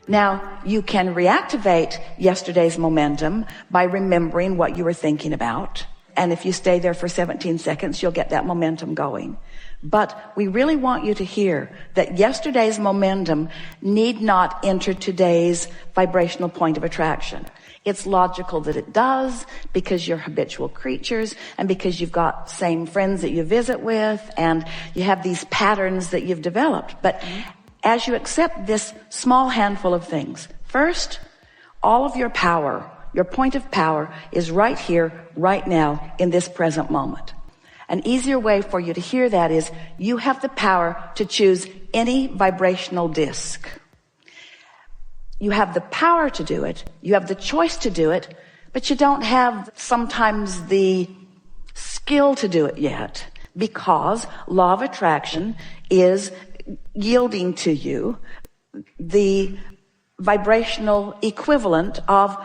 Now, you can reactivate yesterday's momentum by remembering what you were thinking about. And if you stay there for 17 seconds, you'll get that momentum going. But we really want you to hear that yesterday's momentum need not enter today's vibrational point of attraction. It's logical that it does, because you're habitual creatures and because you've got same friends that you visit with and you have these patterns that you've developed. But as you accept this small handful of things, first, all of your power, your point of power is right here, right now, in this present moment. An easier way for you to hear that is you have the power to choose any vibrational disc. You have the power to do it. You have the choice to do it, but you don't have sometimes the skill to do it yet, because law of attraction is yielding to you the vibrational equivalent of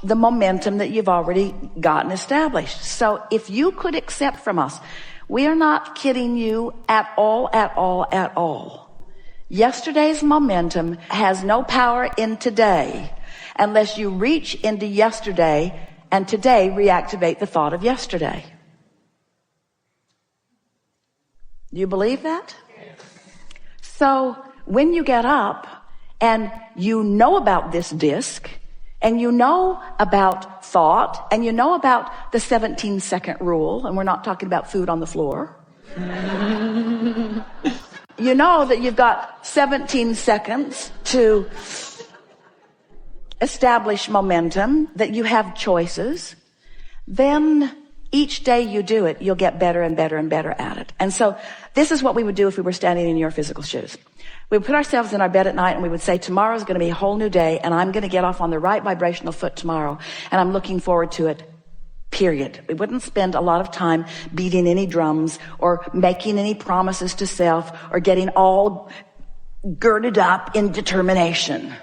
the momentum that you've already gotten established. So if you could accept from us, we are not kidding you at all, at all, at all. Yesterday's momentum has no power in today unless you reach into yesterday and today reactivate the thought of yesterday. Do you believe that? So when you get up and you know about this disc, and you know about thought, and you know about the 17-second rule, and we're not talking about food on the floor. You know that you've got 17 seconds to establish momentum, that you have choices. Then each day you do it, you'll get better and better and better at it. And so this is what we would do if we were standing in your physical shoes. We would put ourselves in our bed at night and we would say, tomorrow's going to be a whole new day, and I'm going to get off on the right vibrational foot tomorrow, and I'm looking forward to it, period. We wouldn't spend a lot of time beating any drums or making any promises to self or getting all girded up in determination.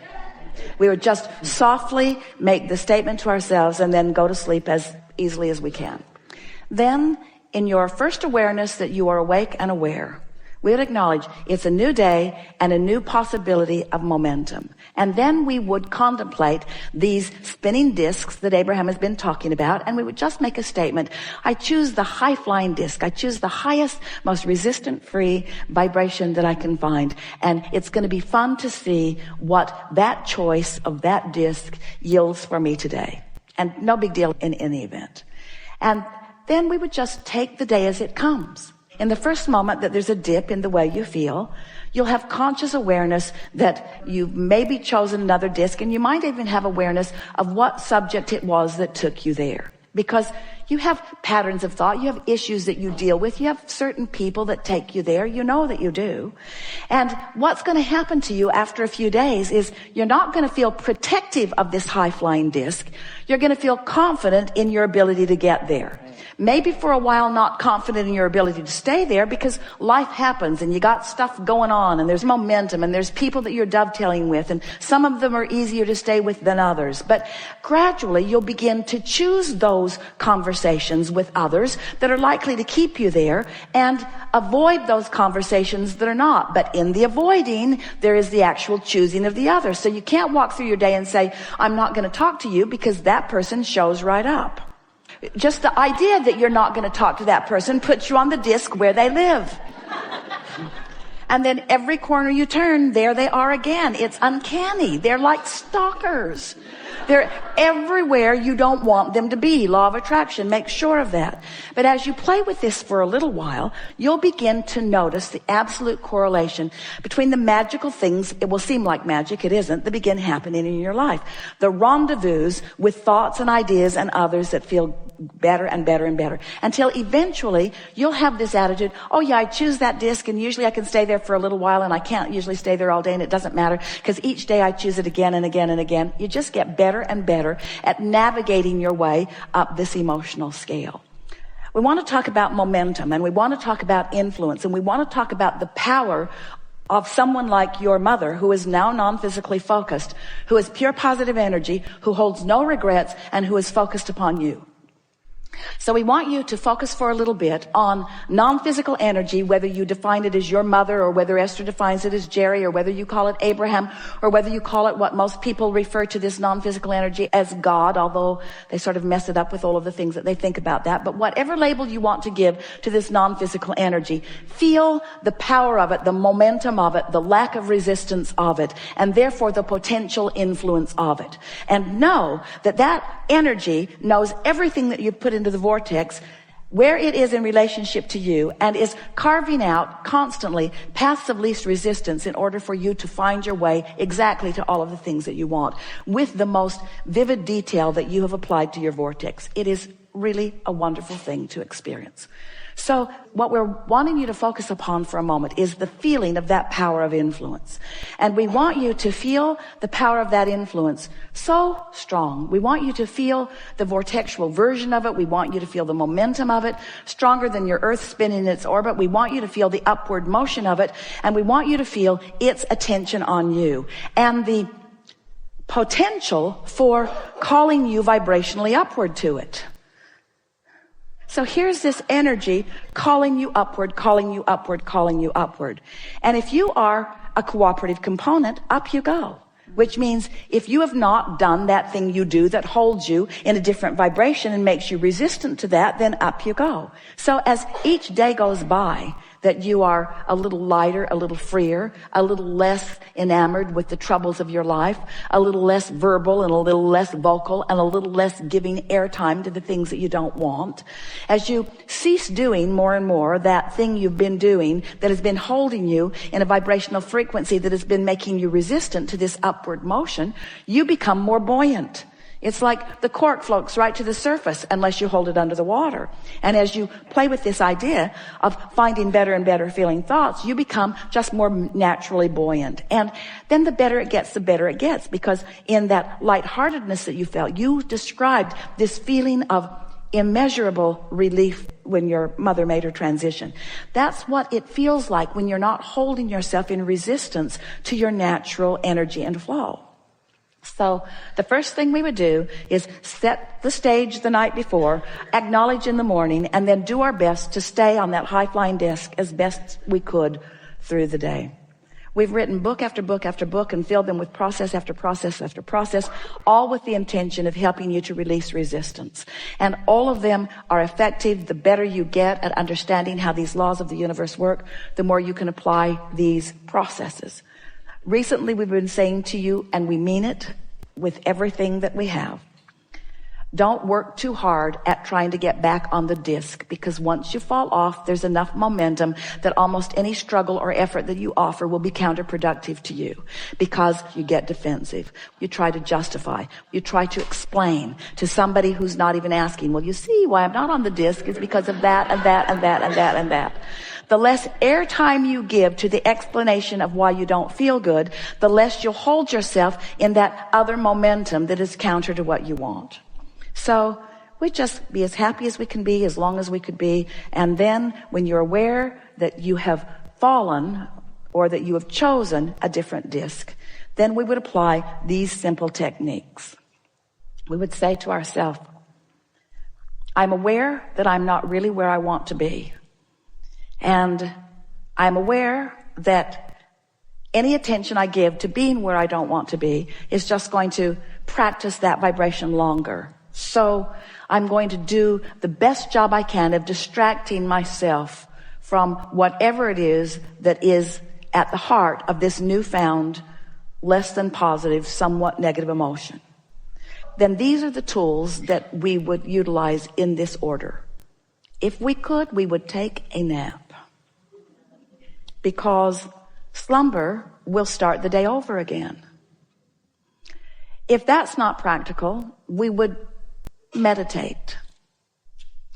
We would just softly make the statement to ourselves and then go to sleep as easily as we can. Then, in your first awareness that you are awake and aware, we would acknowledge it's a new day and a new possibility of momentum. And then we would contemplate these spinning discs that Abraham has been talking about, and we would just make a statement. I choose the high-flying disc. I choose the highest, most resistant-free vibration that I can find. And it's going to be fun to see what that choice of that disc yields for me today. And no big deal in any event. And then we would just take the day as it comes. In the first moment that there's a dip in the way you feel, you'll have conscious awareness that you've maybe chosen another disc, and you might even have awareness of what subject it was that took you there. Because you have patterns of thought, you have issues that you deal with, you have certain people that take you there, you know that you do. And what's going to happen to you after a few days is you're not going to feel protective of this high-flying disc. You're going to feel confident in your ability to get there. Maybe for a while not confident in your ability to stay there, because life happens and you got stuff going on and there's momentum and there's people that you're dovetailing with, and some of them are easier to stay with than others. But gradually you'll begin to choose those conversations with others that are likely to keep you there and avoid those conversations that are not. But in the avoiding, there is the actual choosing of the other. So you can't walk through your day and say, I'm not going to talk to you because that person shows right up. Just the idea that you're not going to talk to that person puts you on the disc where they live. And then every corner you turn, there they are again. It's uncanny. They're like stalkers. They're everywhere you don't want them to be. Law of attraction, make sure of that. But as you play with this for a little while, you'll begin to notice the absolute correlation between the magical things, it will seem like magic, it isn't, that begin happening in your life. The rendezvous with thoughts and ideas and others that feel better and better and better, until eventually you'll have this attitude, oh yeah, I choose that disc and usually I can stay there for a little while, and I can't usually stay there all day, and it doesn't matter because each day I choose it again and again and again. You just get better and better at navigating your way up this emotional scale. We want to talk about momentum, and we want to talk about influence, and we want to talk about the power of someone like your mother, who is now non-physically focused, who is pure positive energy, who holds no regrets, and who is focused upon you. So we want you to focus for a little bit on non-physical energy, whether you define it as your mother or whether Esther defines it as Jerry or whether you call it Abraham or whether you call it what most people refer to this non-physical energy as God, although they sort of mess it up with all of the things that they think about that. But whatever label you want to give to this non-physical energy, feel the power of it, the momentum of it, the lack of resistance of it, and therefore the potential influence of it. And know that that energy knows everything that you put into the vortex, where it is in relationship to you, and is carving out constantly paths of least resistance in order for you to find your way exactly to all of the things that you want with the most vivid detail that you have applied to your vortex. It is really a wonderful thing to experience. So what we're wanting you to focus upon for a moment is the feeling of that power of influence. And we want you to feel the power of that influence so strong. We want you to feel the vortexual version of it. We want you to feel the momentum of it, stronger than your earth spinning in its orbit. We want you to feel the upward motion of it. And we want you to feel its attention on you and the potential for calling you vibrationally upward to it. So here's this energy calling you upward, calling you upward, calling you upward. And if you are a cooperative component, up you go. Which means if you have not done that thing you do that holds you in a different vibration and makes you resistant to that, then up you go. So as each day goes by, that you are a little lighter, a little freer, a little less enamored with the troubles of your life, a little less verbal and a little less vocal and a little less giving airtime to the things that you don't want. As you cease doing more and more that thing you've been doing that has been holding you in a vibrational frequency that has been making you resistant to this upward motion, you become more buoyant. It's like the cork floats right to the surface unless you hold it under the water. And as you play with this idea of finding better and better feeling thoughts, you become just more naturally buoyant. And then the better it gets, because in that lightheartedness that you felt, you described this feeling of immeasurable relief when your mother made her transition. That's what it feels like when you're not holding yourself in resistance to your natural energy and flow. So the first thing we would do is set the stage the night before, acknowledge in the morning, and then do our best to stay on that high-flying disc as best we could through the day. We've written book after book after book and filled them with process after process after process, all with the intention of helping you to release resistance. And all of them are effective. The better you get at understanding how these laws of the universe work, the more you can apply these processes. Recently, we've been saying to you, and we mean it with everything that we have, don't work too hard at trying to get back on the disc, because once you fall off, there's enough momentum that almost any struggle or effort that you offer will be counterproductive to you, because you get defensive. You try to justify. You try to explain to somebody who's not even asking, well, you see why I'm not on the disc is because of that and that and that and that and that. The less airtime you give to the explanation of why you don't feel good, the less you'll hold yourself in that other momentum that is counter to what you want. So we just be as happy as we can be, as long as we could be. And then when you're aware that you have fallen or that you have chosen a different disc, then we would apply these simple techniques. We would say to ourselves, I'm aware that I'm not really where I want to be. And I'm aware that any attention I give to being where I don't want to be is just going to practice that vibration longer. So I'm going to do the best job I can of distracting myself from whatever it is that is at the heart of this newfound, less than positive, somewhat negative emotion. Then these are the tools that we would utilize in this order. If we could, we would take a nap, because slumber will start the day over again. If that's not practical, we would meditate.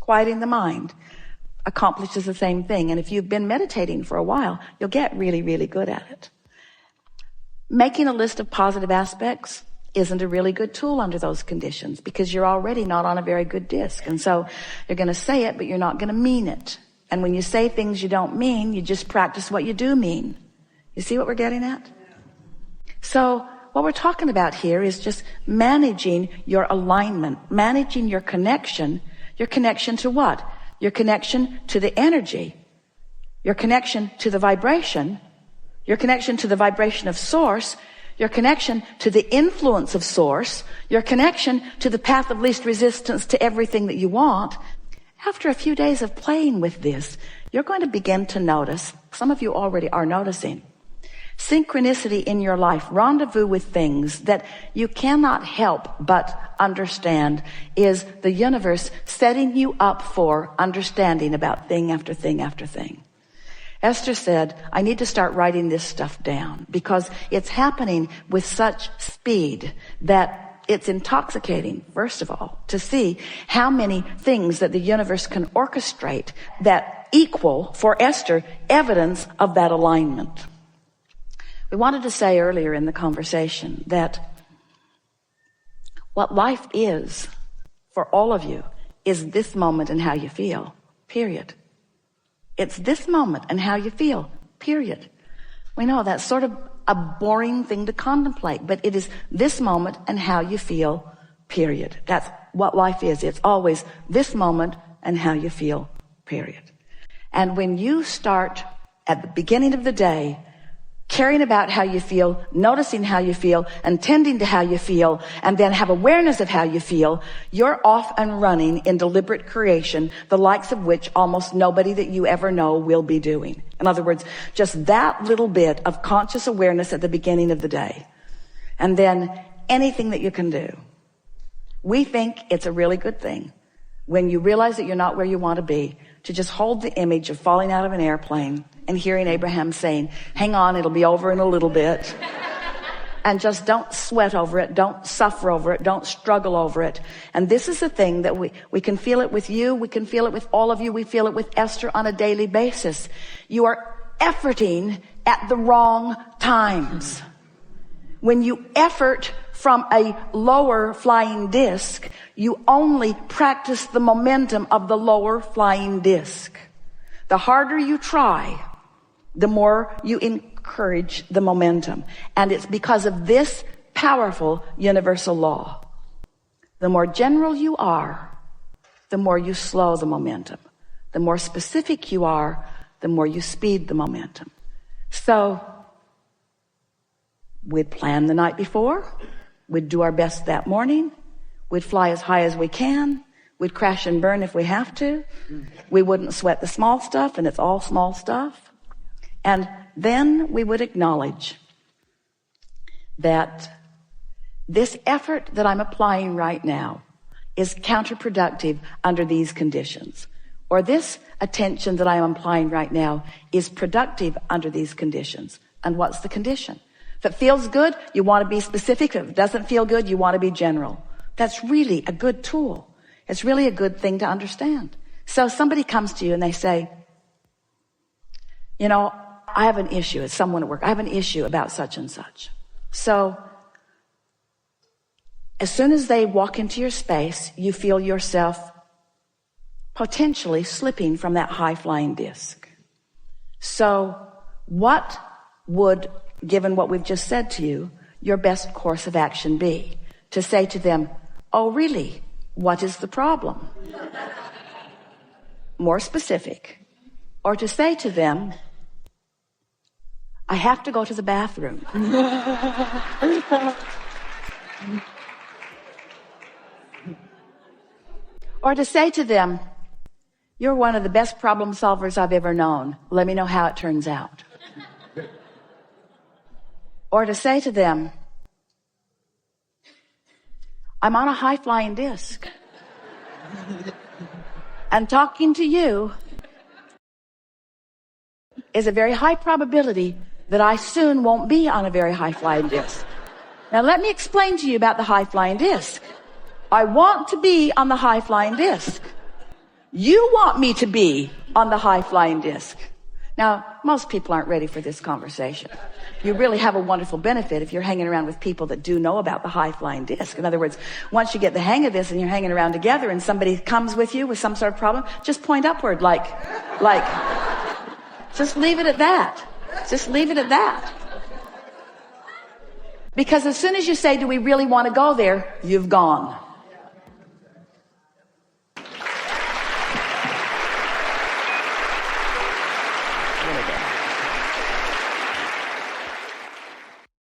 Quieting the mind accomplishes the same thing. And if you've been meditating for a while, you'll get really, really good at it. Making a list of positive aspects isn't a really good tool under those conditions, because you're already not on a very good disc. And so you're going to say it, but you're not going to mean it. And when you say things you don't mean, you just practice what you do mean. You see what we're getting at? So what we're talking about here is just managing your alignment, managing your connection Your connection to what? Your connection to the energy. Your connection to the vibration. Your connection to the vibration of source. Your connection to the influence of source. Your connection to the path of least resistance to everything that you want. After a few days of playing with this, you're going to begin to notice, some of you already are noticing, synchronicity in your life, rendezvous with things that you cannot help but understand is the universe setting you up for understanding about thing after thing after thing. Esther said, I need to start writing this stuff down because it's happening with such speed that it's intoxicating, first of all, to see how many things that the universe can orchestrate that equal, for Esther, evidence of that alignment. We wanted to say earlier in the conversation that what life is for all of you is this moment and how you feel, period. It's this moment and how you feel, period. We know that's sort of a boring thing to contemplate, but it is this moment and how you feel, period. That's what life is. It's always this moment and how you feel, period. And when you start at the beginning of the day caring about how you feel, noticing how you feel, and tending to how you feel, and then have awareness of how you feel, you're off and running in deliberate creation, the likes of which almost nobody that you ever know will be doing. In other words, just that little bit of conscious awareness at the beginning of the day. And then anything that you can do. We think it's a really good thing when you realize that you're not where you want to be, to just hold the image of falling out of an airplane and hearing Abraham saying, hang on, it'll be over in a little bit. And just don't sweat over it. Don't suffer over it. Don't struggle over it. And this is the thing that we can feel it with you. We can feel it with all of you. We feel it with Esther on a daily basis. You are efforting at the wrong times. When you effort from a lower flying disc, you only practice the momentum of the lower flying disc. The harder you try, the more you encourage the momentum. And it's because of this powerful universal law. The more general you are, the more you slow the momentum. The more specific you are, the more you speed the momentum. So we'd plan the night before. We'd do our best that morning. We'd fly as high as we can. We'd crash and burn if we have to. We wouldn't sweat the small stuff, and it's all small stuff. And then we would acknowledge that this effort that I'm applying right now is counterproductive under these conditions. Or this attention that I am applying right now is productive under these conditions. And what's the condition? If it feels good, you want to be specific. If it doesn't feel good, you want to be general. That's really a good tool. It's really a good thing to understand. So somebody comes to you and they say, you know, I have an issue. It's someone at work. I have an issue about such and such. So as soon as they walk into your space, you feel yourself potentially slipping from that high-flying disc. So what would, given what we've just said to you, your best course of action be? To say to them, oh, really? What is the problem? More specific. Or to say to them, I have to go to the bathroom. Or to say to them, you're one of the best problem solvers I've ever known. Let me know how it turns out. Or to say to them, I'm on a high-flying disc. And talking to you is a very high probability that I soon won't be on a very high-flying disc. Now let me explain to you about the high-flying disc. I want to be on the high-flying disc. You want me to be on the high-flying disc. Now, most people aren't ready for this conversation. You really have a wonderful benefit if you're hanging around with people that do know about the high-flying disc. In other words, once you get the hang of this and you're hanging around together and somebody comes with you with some sort of problem, just point upward like, just leave it at that. Just leave it at that. Because as soon as you say, do we really want to go there? You've gone.